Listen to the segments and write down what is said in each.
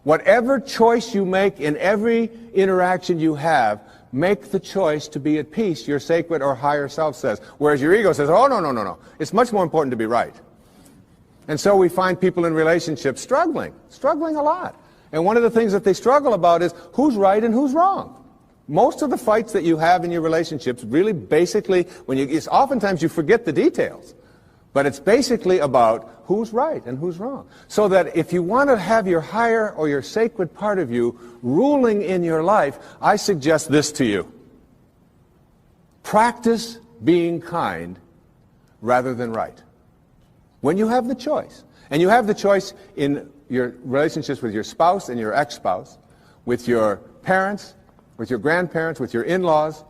Whatever choice you make in every interaction you have, make the choice to be at peace, your sacred or higher self says. Whereas your ego says, oh, no, no, no, no. It's much more important to be right. And so we find people in relationships struggling a lot. And one of the things that they struggle about is who's right and who's wrong. Most of the fights that you have in your relationships really basically, oftentimes you forget the details. But it's basically about who's right and who's wrong. So that if you want to have your higher or your sacred part of you ruling in your life, I suggest this to you. Practice being kind rather than right. When you have the choice. And you have the choice in your relationships with your spouse and your ex-spouse, with your parents, with your grandparents, with your in-laws,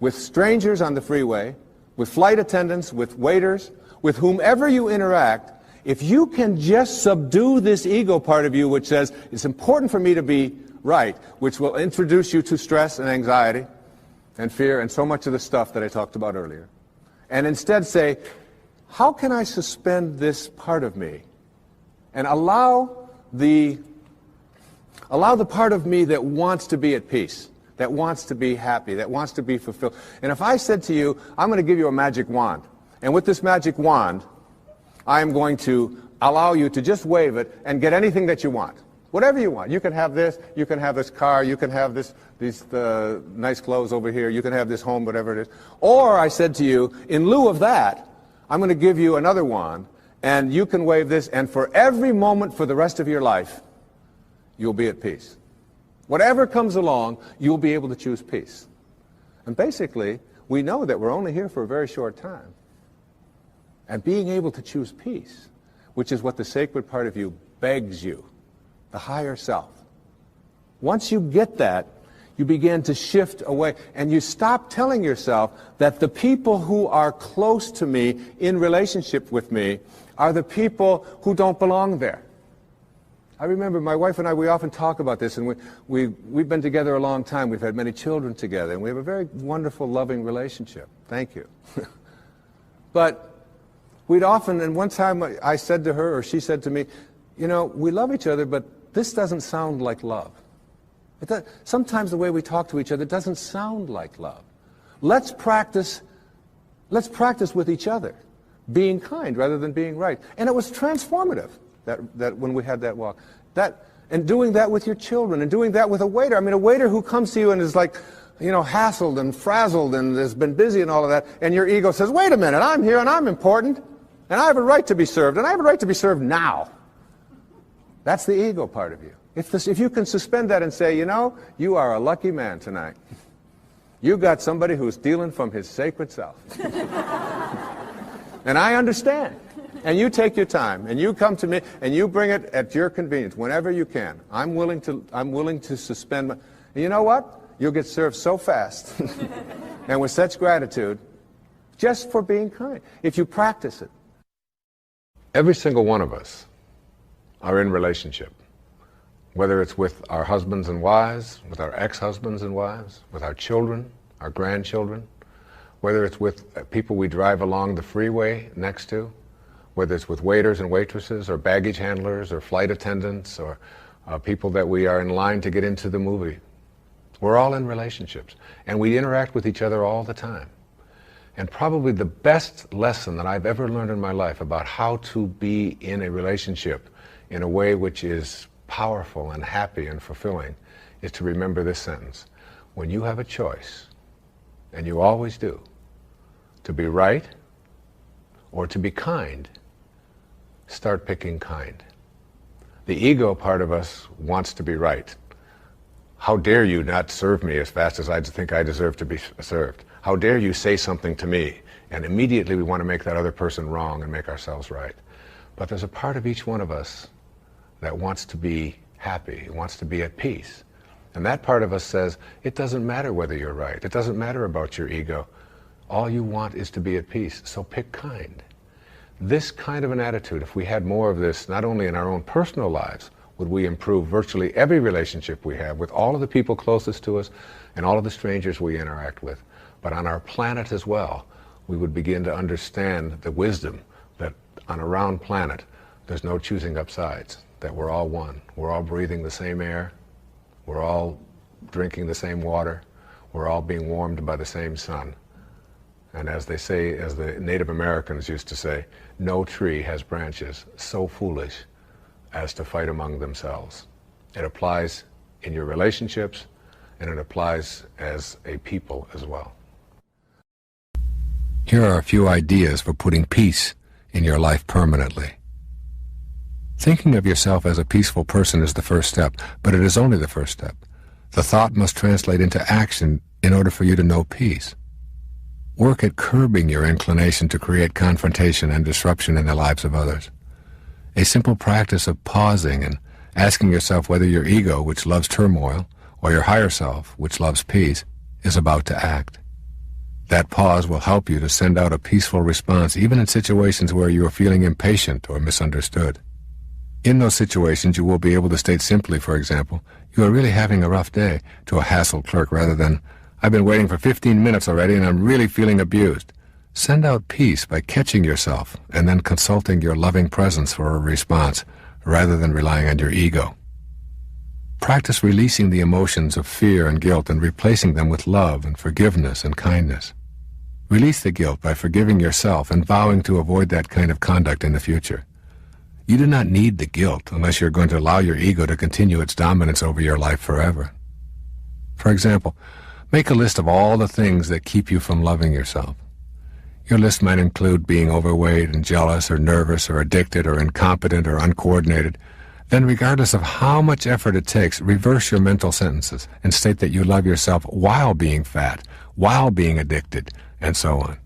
with strangers on the freeway, with flight attendants, with waiters, with whomever you interact. If you can just subdue this ego part of you which says, it's important for me to be right, which will introduce you to stress and anxiety and fear and so much of the stuff that I talked about earlier, and instead say, how can I suspend this part of me and allow the part of me that wants to be at peace, that wants to be happy, that wants to be fulfilled. And if I said to you, I'm going to give you a magic wand, and with this magic wand, I am going to allow you to just wave it and get anything that you want. Whatever you want. You can have this, you can have this car, you can have these nice clothes over here, you can have this home, whatever it is. Or I said to you, in lieu of that, I'm going to give you another wand, and you can wave this, and for every moment for the rest of your life, you'll be at peace. Whatever comes along, you'll be able to choose peace. And basically, we know that we're only here for a very short time. And being able to choose peace, which is what the sacred part of you begs you, the higher self. Once you get that, you begin to shift away, and you stop telling yourself that the people who are close to me, in relationship with me, are the people who don't belong there. I remember my wife and I, we often talk about this, and we've been together a long time. We've had many children together, and we have a very wonderful, loving relationship. Thank you. But we'd often, and one time I said to her, or she said to me, you know, we love each other, but this doesn't sound like love. Sometimes the way we talk to each other doesn't sound like love. Let's practice with each other, being kind rather than being right. And it was transformative that when we had that walk. And doing that with your children, and doing that with a waiter. I mean, a waiter who comes to you and is like, you know, hassled and frazzled and has been busy and all of that, and your ego says, wait a minute, I'm here and I'm important, and I have a right to be served, and I have a right to be served now. That's the ego part of you. If you can suspend that and say, you know, you are a lucky man tonight. You got somebody who's dealing from his sacred self. And I understand. And you take your time, and you come to me, and you bring it at your convenience, whenever you can. I'm willing to suspend my... And you know what? You'll get served so fast, and with such gratitude, just for being kind, if you practice it. Every single one of us are in relationship, whether it's with our husbands and wives, with our ex-husbands and wives, with our children, our grandchildren, whether it's with people we drive along the freeway next to, whether it's with waiters and waitresses, or baggage handlers, or flight attendants, or people that we are in line to get into the movie. We're all in relationships, and we interact with each other all the time. And probably the best lesson that I've ever learned in my life about how to be in a relationship in a way which is powerful and happy and fulfilling is to remember this sentence. When you have a choice, and you always do, to be right or to be kind, start picking kind. The ego part of us wants to be right. How dare you not serve me as fast as I think I deserve to be served? How dare you say something to me? And immediately we want to make that other person wrong and make ourselves right. But there's a part of each one of us that wants to be happy, wants to be at peace. And that part of us says, it doesn't matter whether you're right. It doesn't matter about your ego. All you want is to be at peace, so pick kind. This kind of an attitude, if we had more of this, not only in our own personal lives, would we improve virtually every relationship we have with all of the people closest to us and all of the strangers we interact with. But on our planet as well, we would begin to understand the wisdom that on a round planet, there's no choosing up sides. that we're all one. We're all breathing the same air. We're all drinking the same water. We're all being warmed by the same sun. And as they say, as the Native Americans used to say, no tree has branches so foolish as to fight among themselves. It applies in your relationships, and it applies as a people as well. Here are a few ideas for putting peace in your life permanently. Thinking of yourself as a peaceful person is the first step, but it is only the first step. The thought must translate into action in order for you to know peace. Work at curbing your inclination to create confrontation and disruption in the lives of others. A simple practice of pausing and asking yourself whether your ego, which loves turmoil, or your higher self, which loves peace, is about to act. That pause will help you to send out a peaceful response even in situations where you are feeling impatient or misunderstood. In those situations, you will be able to state simply, for example, "You are really having a rough day," to a hassled clerk rather than, "I've been waiting for 15 minutes already and I'm really feeling abused." Send out peace by catching yourself and then consulting your loving presence for a response rather than relying on your ego. Practice releasing the emotions of fear and guilt and replacing them with love and forgiveness and kindness. Release the guilt by forgiving yourself and vowing to avoid that kind of conduct in the future. You do not need the guilt unless you're going to allow your ego to continue its dominance over your life forever. For example, make a list of all the things that keep you from loving yourself. Your list might include being overweight and jealous or nervous or addicted or incompetent or uncoordinated. Then, regardless of how much effort it takes, reverse your mental sentences and state that you love yourself while being fat, while being addicted, and so on.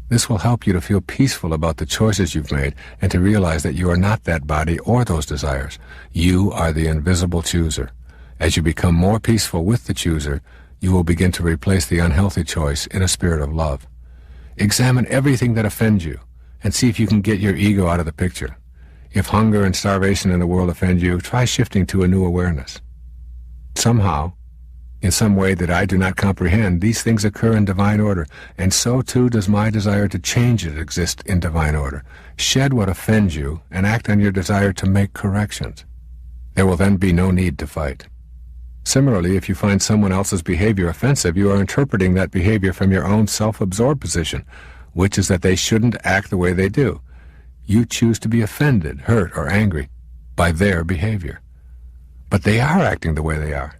This will help you to feel peaceful about the choices you've made and to realize that you are not that body or those desires. You are the invisible chooser. As you become more peaceful with the chooser, you will begin to replace the unhealthy choice in a spirit of love. Examine everything that offends you and see if you can get your ego out of the picture. If hunger and starvation in the world offend you, try shifting to a new awareness. Somehow, in some way that I do not comprehend, these things occur in divine order, and so too does my desire to change it exist in divine order. Shed what offends you and act on your desire to make corrections. There will then be no need to fight. Similarly, if you find someone else's behavior offensive, you are interpreting that behavior from your own self-absorbed position, which is that they shouldn't act the way they do. You choose to be offended, hurt, or angry by their behavior. But they are acting the way they are.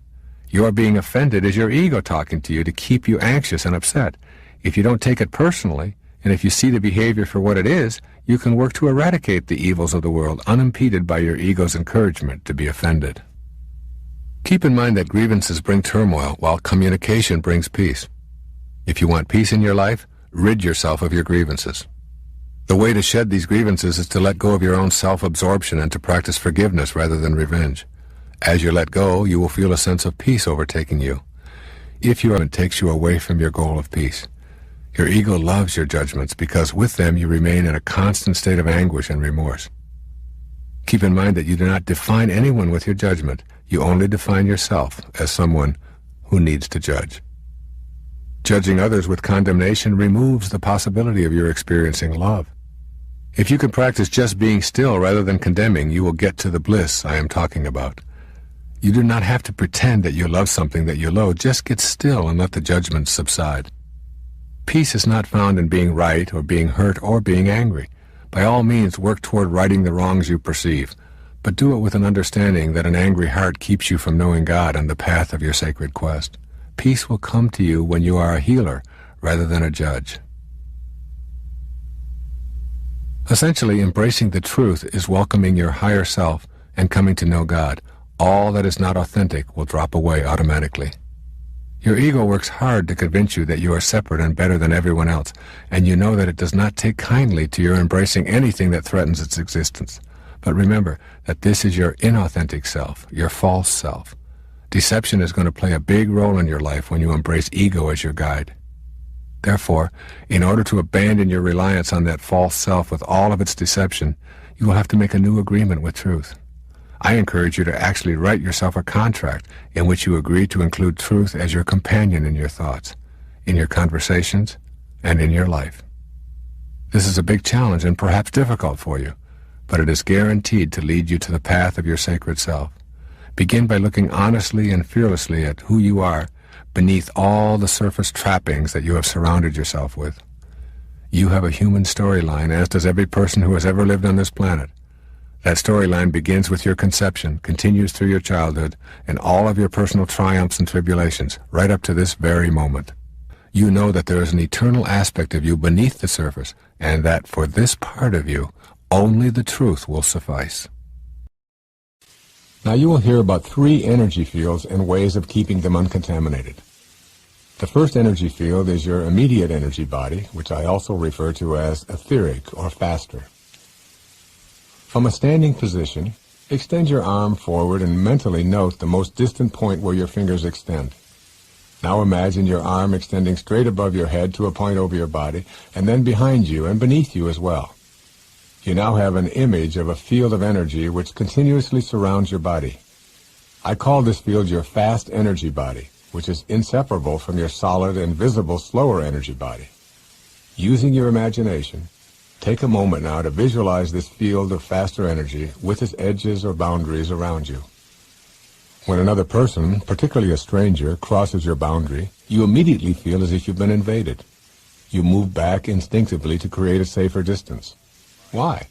Your being offended is your ego talking to you to keep you anxious and upset. If you don't take it personally, and if you see the behavior for what it is, you can work to eradicate the evils of the world unimpeded by your ego's encouragement to be offended. Keep in mind that grievances bring turmoil, while communication brings peace. If you want peace in your life, rid yourself of your grievances. The way to shed these grievances is to let go of your own self-absorption and to practice forgiveness rather than revenge. As you let go, you will feel a sense of peace overtaking you. If your judgment takes you away from your goal of peace, your ego loves your judgments because with them you remain in a constant state of anguish and remorse. Keep in mind that you do not define anyone with your judgment. You only define yourself as someone who needs to judge. Judging others with condemnation removes the possibility of your experiencing love. If you can practice just being still rather than condemning, you will get to the bliss I am talking about. You do not have to pretend that you love something that you loathe. Just get still and let the judgments subside. Peace is not found in being right or being hurt or being angry. By all means, work toward righting the wrongs you perceive, but do it with an understanding that an angry heart keeps you from knowing God and the path of your sacred quest. Peace will come to you when you are a healer rather than a judge. Essentially, embracing the truth is welcoming your higher self and coming to know God. All that is not authentic will drop away automatically. Your ego works hard to convince you that you are separate and better than everyone else, and you know that it does not take kindly to your embracing anything that threatens its existence. But remember that this is your inauthentic self, your false self. Deception is going to play a big role in your life when you embrace ego as your guide. Therefore, in order to abandon your reliance on that false self with all of its deception, you will have to make a new agreement with truth. I encourage you to actually write yourself a contract in which you agree to include truth as your companion in your thoughts, in your conversations, and in your life. This is a big challenge and perhaps difficult for you, but it is guaranteed to lead you to the path of your sacred self. Begin by looking honestly and fearlessly at who you are beneath all the surface trappings that you have surrounded yourself with. You have a human storyline, as does every person who has ever lived on this planet. That storyline begins with your conception, continues through your childhood, and all of your personal triumphs and tribulations, right up to this very moment. You know that there is an eternal aspect of you beneath the surface, and that for this part of you, only the truth will suffice. Now you will hear about 3 energy fields and ways of keeping them uncontaminated. The first energy field is your immediate energy body, which I also refer to as etheric or faster. From a standing position, extend your arm forward and mentally note the most distant point where your fingers extend. Now imagine your arm extending straight above your head to a point over your body, and then behind you and beneath you as well. You now have an image of a field of energy which continuously surrounds your body. I call this field your fast energy body, which is inseparable from your solid and visible slower energy body. Using your imagination, take a moment now to visualize this field of faster energy with its edges or boundaries around you. When another person, particularly a stranger, crosses your boundary, you immediately feel as if you've been invaded. You move back instinctively to create a safer distance. Why?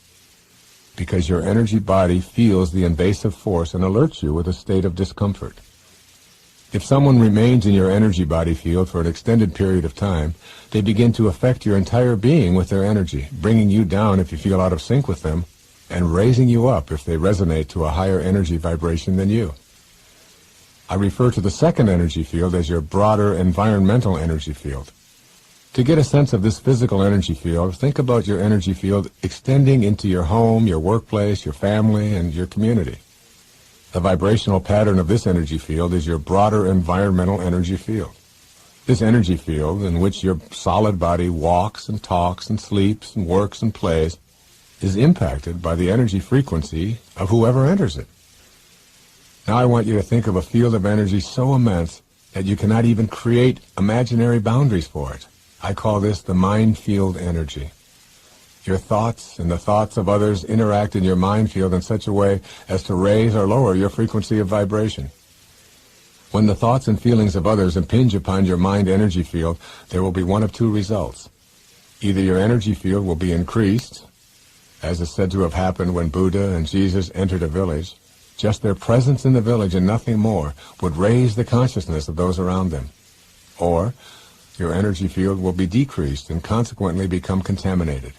Because your energy body feels the invasive force and alerts you with a state of discomfort. If someone remains in your energy body field for an extended period of time, they begin to affect your entire being with their energy, bringing you down if you feel out of sync with them, and raising you up if they resonate to a higher energy vibration than you. I refer to the second energy field as your broader environmental energy field. To get a sense of this physical energy field, think about your energy field extending into your home, your workplace, your family, and your community. The vibrational pattern of this energy field is your broader environmental energy field. This energy field, in which your solid body walks and talks and sleeps and works and plays, is impacted by the energy frequency of whoever enters it. Now I want you to think of a field of energy so immense that you cannot even create imaginary boundaries for it. I call this the mind field energy. Your thoughts and the thoughts of others interact in your mind field in such a way as to raise or lower your frequency of vibration. When the thoughts and feelings of others impinge upon your mind energy field, there will be one of 2 results. Either your energy field will be increased, as is said to have happened when Buddha and Jesus entered a village. Just their presence in the village and nothing more would raise the consciousness of those around them. Or your energy field will be decreased and consequently become contaminated.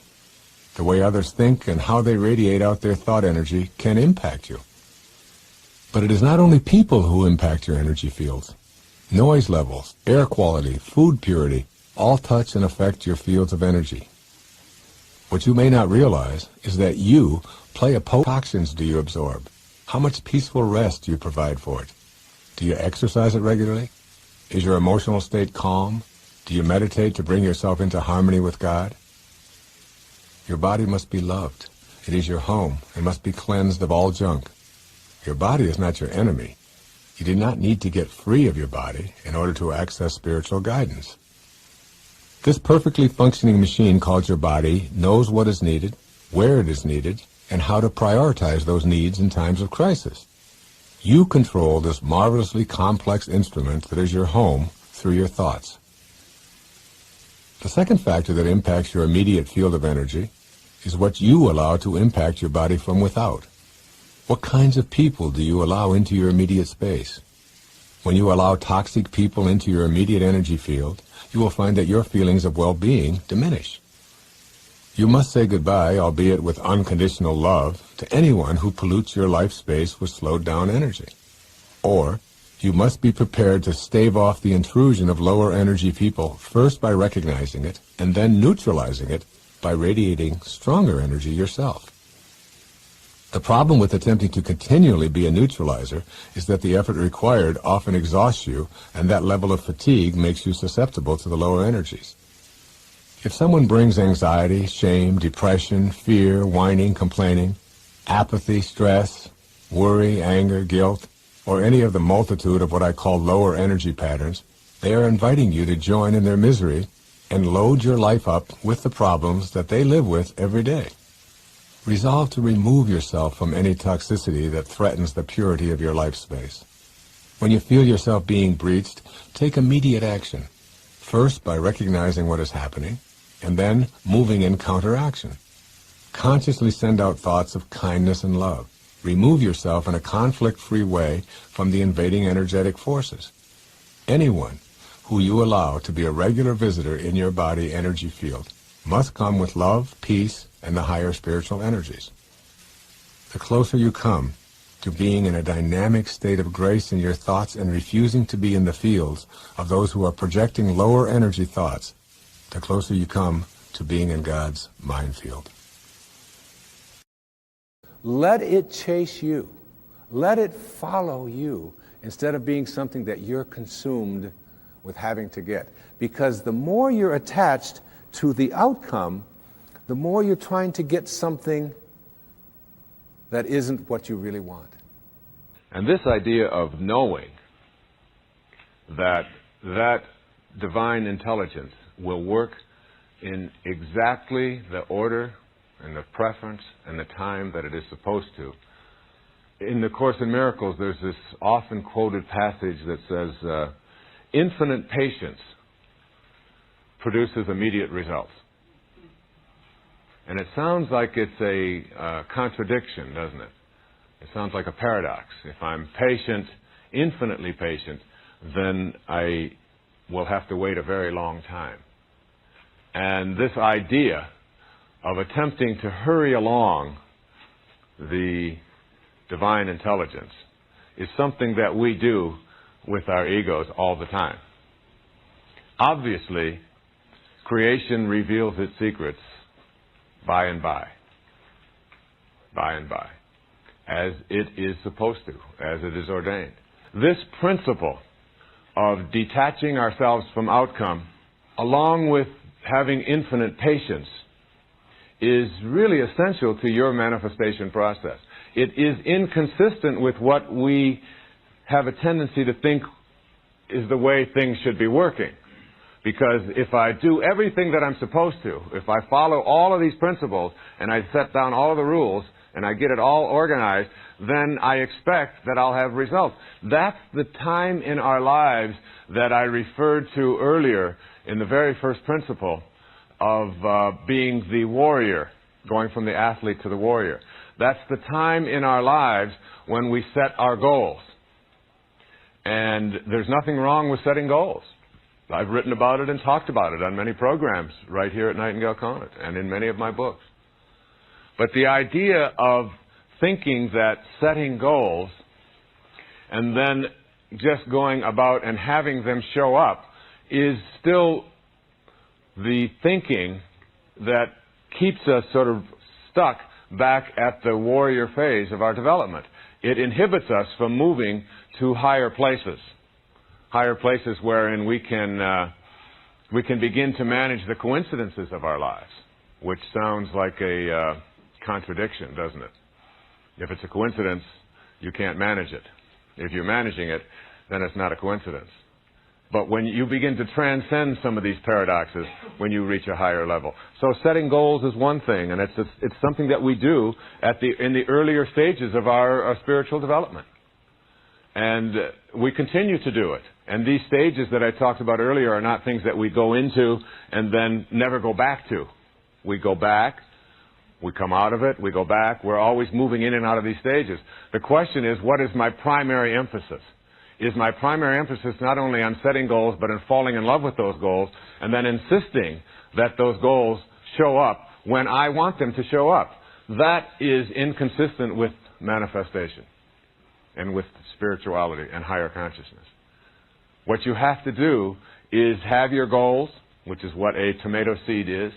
The way others think and how they radiate out their thought energy can impact you. But it is not only people who impact your energy fields. Noise levels, air quality, food purity, all touch and affect your fields of energy. What you may not realize is that you play a part. Toxins do you absorb? How much peaceful rest do you provide for it? Do you exercise it regularly? Is your emotional state calm? Do you meditate to bring yourself into harmony with God? Your body must be loved. It is your home and must be cleansed of all junk. Your body is not your enemy. You do not need to get free of your body in order to access spiritual guidance. This perfectly functioning machine called your body knows what is needed, where it is needed, and how to prioritize those needs in times of crisis. You control this marvelously complex instrument that is your home through your thoughts. The second factor that impacts your immediate field of energy is what you allow to impact your body from without. What kinds of people do you allow into your immediate space? When you allow toxic people into your immediate energy field, you will find that your feelings of well-being diminish. You must say goodbye, albeit with unconditional love, to anyone who pollutes your life space with slowed-down energy. Or you must be prepared to stave off the intrusion of lower energy people, first by recognizing it, and then neutralizing it by radiating stronger energy yourself. The problem with attempting to continually be a neutralizer is that the effort required often exhausts you, and that level of fatigue makes you susceptible to the lower energies. If someone brings anxiety, shame, depression, fear, whining, complaining, apathy, stress, worry, anger, guilt, or any of the multitude of what I call lower energy patterns, they are inviting you to join in their misery and load your life up with the problems that they live with every day. Resolve to remove yourself from any toxicity that threatens the purity of your life space. When you feel yourself being breached, take immediate action. First, by recognizing what is happening, and then moving in counteraction. Consciously send out thoughts of kindness and love. Remove yourself in a conflict-free way from the invading energetic forces. Anyone who you allow to be a regular visitor in your body energy field must come with love, peace, and the higher spiritual energies. The closer you come to being in a dynamic state of grace in your thoughts and refusing to be in the fields of those who are projecting lower energy thoughts, the closer you come to being in God's mind field. Let it chase you. Let it follow you instead of being something that you're consumed with having to get. Because the more you're attached to the outcome, the more you're trying to get something that isn't what you really want. And this idea of knowing that divine intelligence will work in exactly the order and the preference and the time that it is supposed to. In the Course in Miracles, there's this often quoted passage that says, infinite patience produces immediate results. And it sounds like it's a contradiction, doesn't it? It sounds like a paradox. If I'm patient, infinitely patient, then I will have to wait a very long time. And this idea of attempting to hurry along the divine intelligence is something that we do with our egos all the time. Obviously, creation reveals its secrets by and by, as it is supposed to, as it is ordained. This principle of detaching ourselves from outcome, along with having infinite patience, is really essential to your manifestation process. It is inconsistent with what we have a tendency to think is the way things should be working. Because if I do everything that I'm supposed to, if I follow all of these principles, and I set down all of the rules, and I get it all organized, then I expect that I'll have results. That's the time in our lives that I referred to earlier in the very first principle of being the warrior, going from the athlete to the warrior. That's the time in our lives when we set our goals. And there's nothing wrong with setting goals. I've written about it and talked about it on many programs right here at Nightingale Conant and in many of my books. But the idea of thinking that setting goals and then just going about and having them show up is still the thinking that keeps us sort of stuck back at the warrior phase of our development. It inhibits us from moving to higher places wherein we can begin to manage the coincidences of our lives, which sounds like a contradiction, doesn't it? If it's a coincidence, you can't manage it. If you're managing it, then it's not a coincidence. But when you begin to transcend some of these paradoxes, when you reach a higher level. So setting goals is one thing, and it's something that we do in the earlier stages of our spiritual development. And we continue to do it. And these stages that I talked about earlier are not things that we go into and then never go back to. We go back, we come out of it, we go back. We're always moving in and out of these stages. The question is, what is my primary emphasis? Is my primary emphasis not only on setting goals, but in falling in love with those goals, and then insisting that those goals show up when I want them to show up? That is inconsistent with manifestation and with spirituality and higher consciousness. What you have to do is have your goals, which is what a tomato seed is.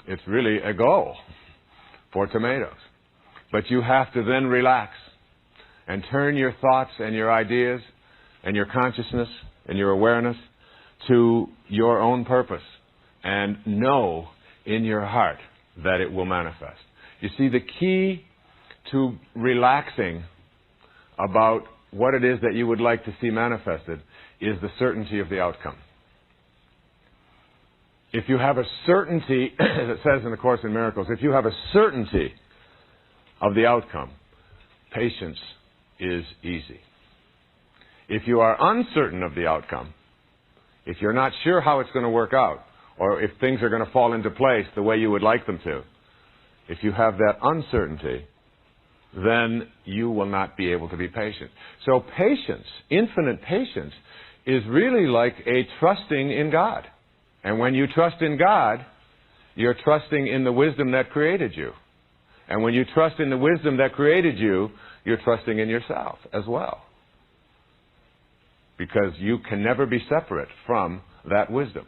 It's really a goal for tomatoes. But you have to then relax and turn your thoughts and your ideas and your consciousness and your awareness to your own purpose and know in your heart that it will manifest. You see, the key to relaxing about what it is that you would like to see manifested is the certainty of the outcome. if you have a certainty, as it says in the Course in Miracles, if you have a certainty of the outcome, patience is easy. If you are uncertain of the outcome, if you're not sure how it's going to work out, or if things are going to fall into place the way you would like them to, if you have that uncertainty, then you will not be able to be patient. So patience, infinite patience, is really like a trusting in God. And when you trust in God, you're trusting in the wisdom that created you. And when you trust in the wisdom that created you, you're trusting in yourself as well. Because you can never be separate from that wisdom.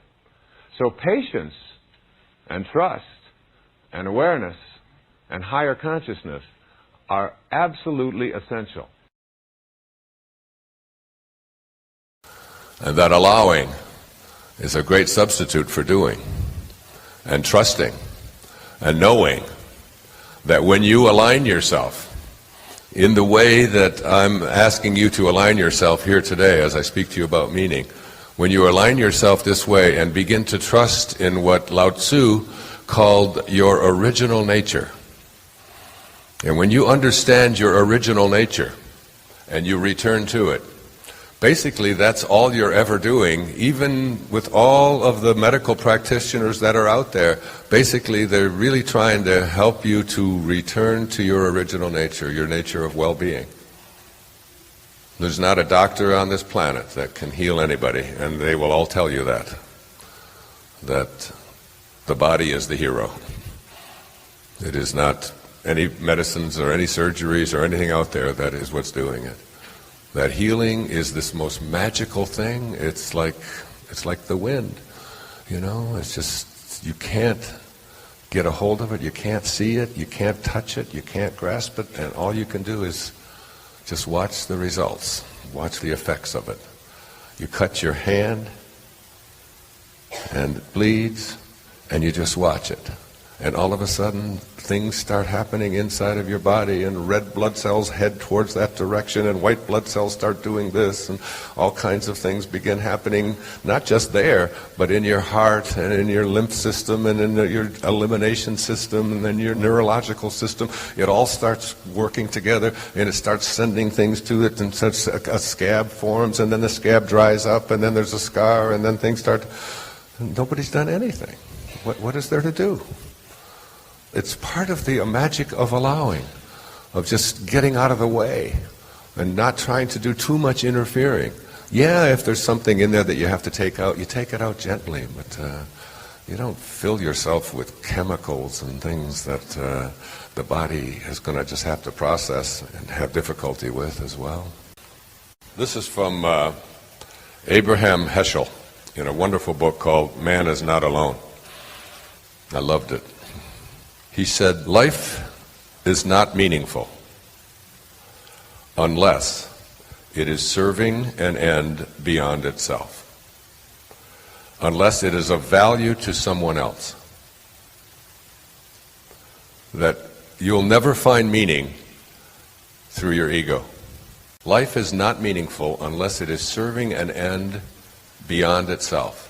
So patience and trust and awareness and higher consciousness are absolutely essential. And that allowing is a great substitute for doing, and trusting, and knowing that when you align yourself in the way that I'm asking you to align yourself here today as I speak to you about meaning, when you align yourself this way and begin to trust in what Lao Tzu called your original nature, and when you understand your original nature and you return to it, basically that's all you're ever doing. Even with all of the medical practitioners that are out there, basically they're really trying to help you to return to your original nature, your nature of well-being. There's not a doctor on this planet that can heal anybody, and they will all tell you that the body is the hero. It is not any medicines or any surgeries or anything out there that is what's doing it. That healing is this most magical thing. It's like the wind, it's just, you can't get a hold of it, you can't see it, you can't touch it, you can't grasp it, and all you can do is just watch the results, watch the effects of it. You cut your hand and it bleeds, and you just watch it. And all of a sudden, things start happening inside of your body, and red blood cells head towards that direction, and white blood cells start doing this, and all kinds of things begin happening, not just there, but in your heart, and in your lymph system, and in your elimination system, and then your neurological system. It all starts working together, and it starts sending things to it, and such a scab forms, and then the scab dries up, and then there's a scar, and then things start. Nobody's done anything. What is there to do? It's part of the magic of allowing, of just getting out of the way and not trying to do too much interfering. Yeah, if there's something in there that you have to take out, you take it out gently, but you don't fill yourself with chemicals and things that the body is going to just have to process and have difficulty with as well. This is from Abraham Heschel in a wonderful book called Man is Not Alone. I loved it. He said, life is not meaningful unless it is serving an end beyond itself, unless it is of value to someone else. That you'll never find meaning through your ego. Life is not meaningful unless it is serving an end beyond itself,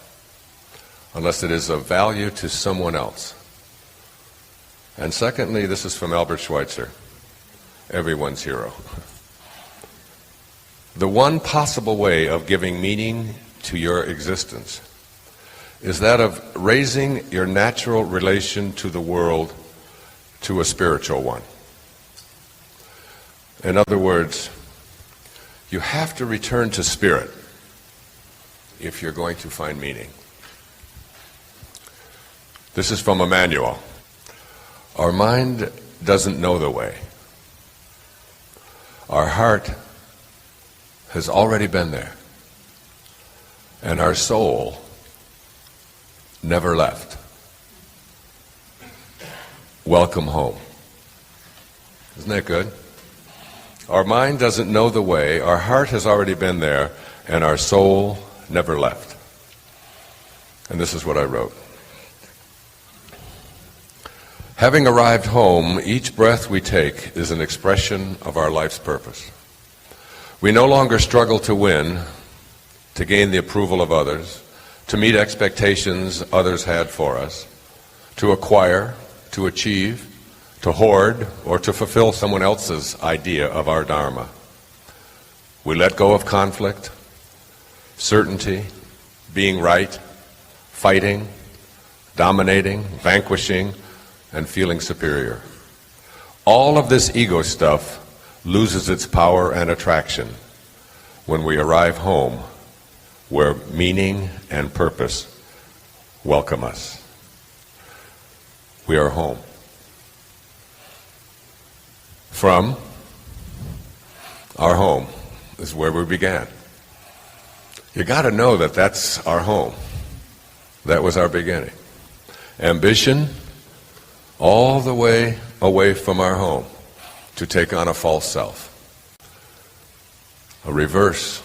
unless it is of value to someone else. And secondly, this is from Albert Schweitzer, everyone's hero. The one possible way of giving meaning to your existence is that of raising your natural relation to the world to a spiritual one. In other words, you have to return to spirit if you're going to find meaning. This is from Emmanuel. Our mind doesn't know the way. Our heart has already been there. And our soul never left. Welcome home. Isn't that good? Our mind doesn't know the way, our heart has already been there, and our soul never left. And this is what I wrote. Having arrived home, each breath we take is an expression of our life's purpose. We no longer struggle to win, to gain the approval of others, to meet expectations others had for us, to acquire, to achieve, to hoard, or to fulfill someone else's idea of our Dharma. We let go of conflict, certainty, being right, fighting, dominating, vanquishing, and feeling superior. All of this ego stuff loses its power and attraction when we arrive home where meaning and purpose welcome us. We are home. From our home is where we began. You got to know that that's our home. That was our beginning. Ambition, all the way away from our home to take on a false self. A reverse,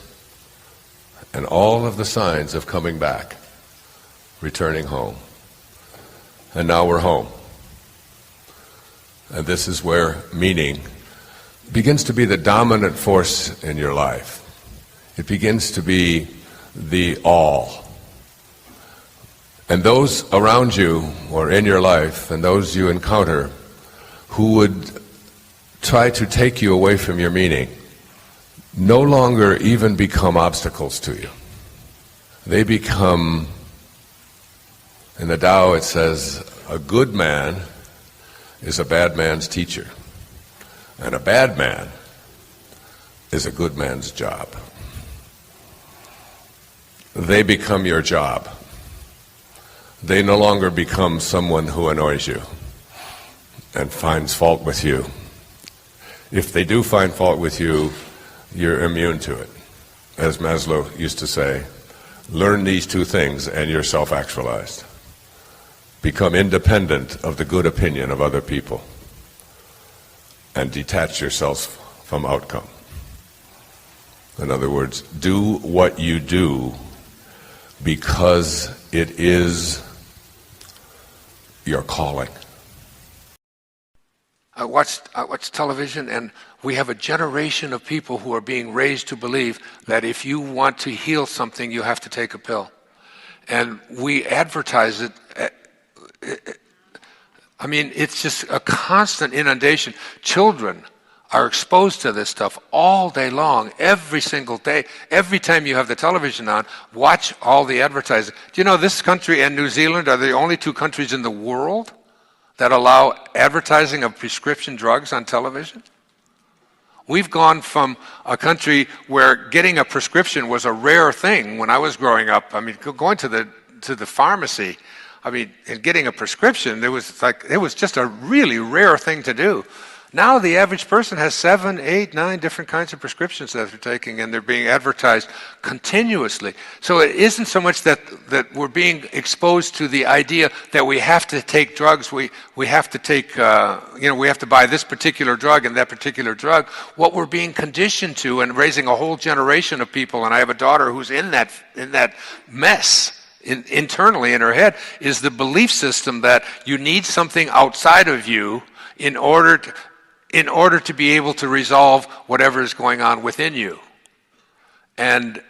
and all of the signs of coming back, returning home. And now we're home. And this is where meaning begins to be the dominant force in your life. It begins to be the all. And those around you or in your life and those you encounter who would try to take you away from your meaning no longer even become obstacles to you. They become, in the Tao it says, a good man is a bad man's teacher, and a bad man is a good man's job. They become your job. They no longer become someone who annoys you and finds fault with you. If they do find fault with you, you're immune to it. As Maslow used to say, learn these two things and you're self-actualized. Become independent of the good opinion of other people and detach yourself from outcome. In other words, do what you do because it is your calling. I watched television, and we have a generation of people who are being raised to believe that if you want to heal something, you have to take a pill. And we advertise it. I mean, it's just a constant inundation. Children are exposed to this stuff all day long, every single day. Every time you have the television on, watch all the advertising. Do you know this country and New Zealand are the only two countries in the world that allow advertising of prescription drugs on television? We've gone from a country where getting a prescription was a rare thing when I was growing up. I mean, going to the pharmacy, I mean, and getting a prescription, it was just a really rare thing to do. Now the average person has 7, 8, 9 different kinds of prescriptions that they're taking, and they're being advertised continuously. So it isn't so much that we're being exposed to the idea that we have to take drugs, we have to take, we have to buy this particular drug and that particular drug. What we're being conditioned to, and raising a whole generation of people, and I have a daughter who's in that mess internally in her head, is the belief system that you need something outside of you in order to be able to resolve whatever is going on within you. And,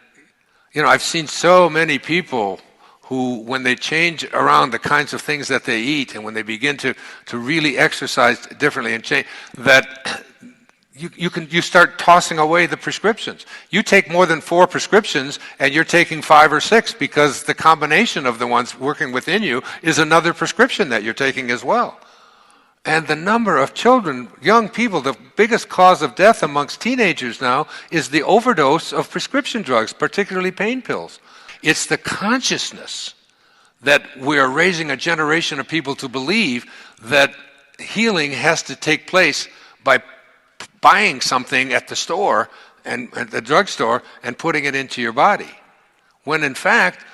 I've seen so many people who, when they change around the kinds of things that they eat, and when they begin to really exercise differently and change, that you start tossing away the prescriptions. You take more than 4 prescriptions, and you're taking 5 or 6, because the combination of the ones working within you is another prescription that you're taking as well. And the number of children, young people, the biggest cause of death amongst teenagers now is the overdose of prescription drugs, particularly pain pills. It's the consciousness that we are raising a generation of people to believe that healing has to take place by buying something at the store and at the drugstore and putting it into your body. When in fact,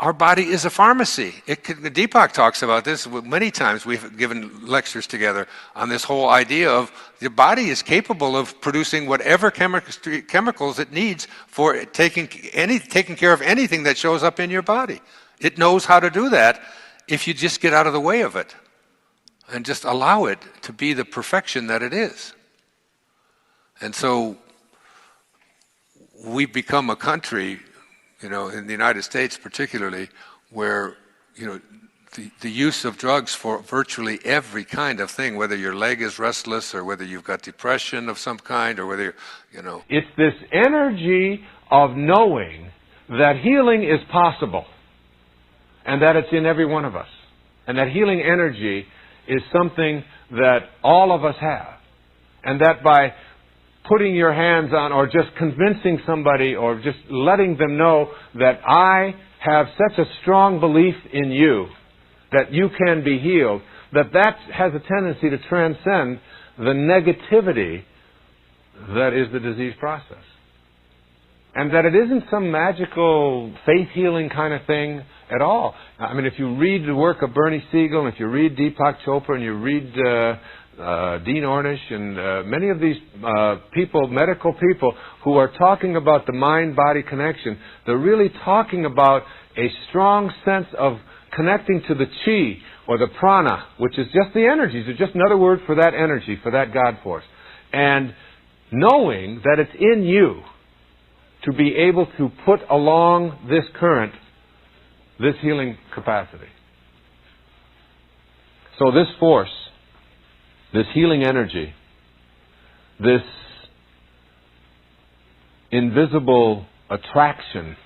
our body is a pharmacy. Deepak talks about this many times. We've given lectures together on this whole idea of the body is capable of producing whatever chemicals it needs for taking care of anything that shows up in your body. It knows how to do that if you just get out of the way of it and just allow it to be the perfection that it is. And so we've become a country in the United States particularly, where, the use of drugs for virtually every kind of thing, whether your leg is restless or whether you've got depression of some kind or whether, It's this energy of knowing that healing is possible and that it's in every one of us. And that healing energy is something that all of us have. And that by putting your hands on or just convincing somebody or just letting them know that I have such a strong belief in you that you can be healed, that has a tendency to transcend the negativity that is the disease process. And that it isn't some magical faith-healing kind of thing at all. I mean, if you read the work of Bernie Siegel, and if you read Deepak Chopra, and you read Dean Ornish, and many of these people, medical people, who are talking about the mind-body connection, they're really talking about a strong sense of connecting to the chi, or the prana, which is just the energies. It's just another word for that energy, for that God force. And knowing that it's in you to be able to put along this current, this healing capacity. So this force, this healing energy, this invisible attraction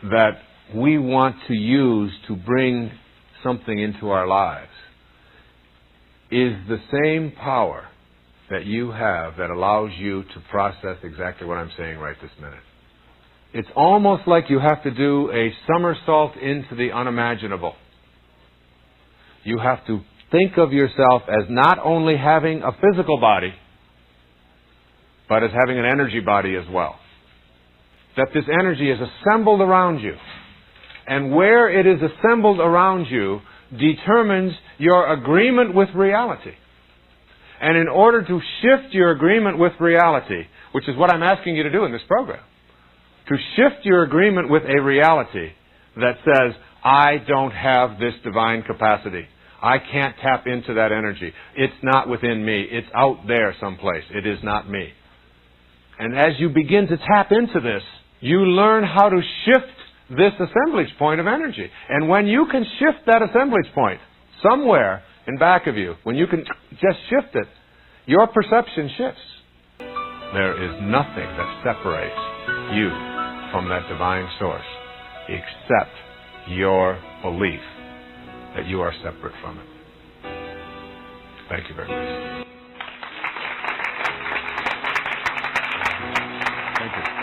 that we want to use to bring something into our lives, is the same power that you have that allows you to process exactly what I'm saying right this minute. It's almost like you have to do a somersault into the unimaginable. You have to think of yourself as not only having a physical body, but as having an energy body as well. That this energy is assembled around you. And where it is assembled around you determines your agreement with reality. And in order to shift your agreement with reality, which is what I'm asking you to do in this program, to shift your agreement with a reality that says, I don't have this divine capacity. I can't tap into that energy. It's not within me. It's out there someplace. It is not me. And as you begin to tap into this, you learn how to shift this assemblage point of energy. And when you can shift that assemblage point somewhere in back of you, when you can just shift it, your perception shifts. There is nothing that separates you from that divine source except your belief that you are separate from it. Thank you very much. Thank you.